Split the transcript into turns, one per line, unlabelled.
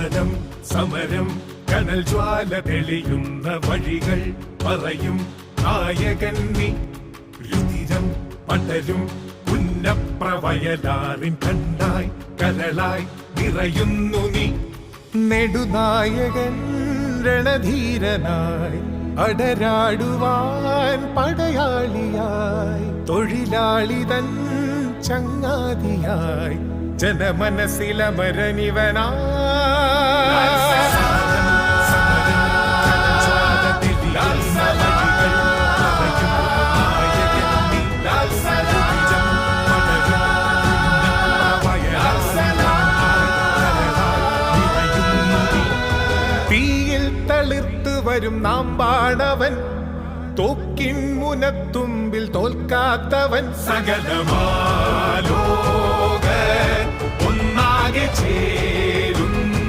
സമരം സമരം കനൽ ജ്വാല തെളിയുന്ന വഴികൾ പറയും നായകൻ നീ. രുതിരം പടരും പുന്നപ്രവയലാറിൻ കണ്ടായി കരളായി നിറയുന്നു നീ. നെടുനായകൻ രണധീരനായി അടരാടുവാൻ പടയാളിയായി തൊഴിലാളിതൻ ചങ്ങാതിയായി ജനമനസ്സിലമരനിവനാ. തീയിൽ തളിർത്തു വരും നാമ്പാണവൻ, തോക്കിൻ മുനത്തുമ്പിൽ തോൽക്കാത്തവൻ. സകലമാലോക ഒന്നാകെ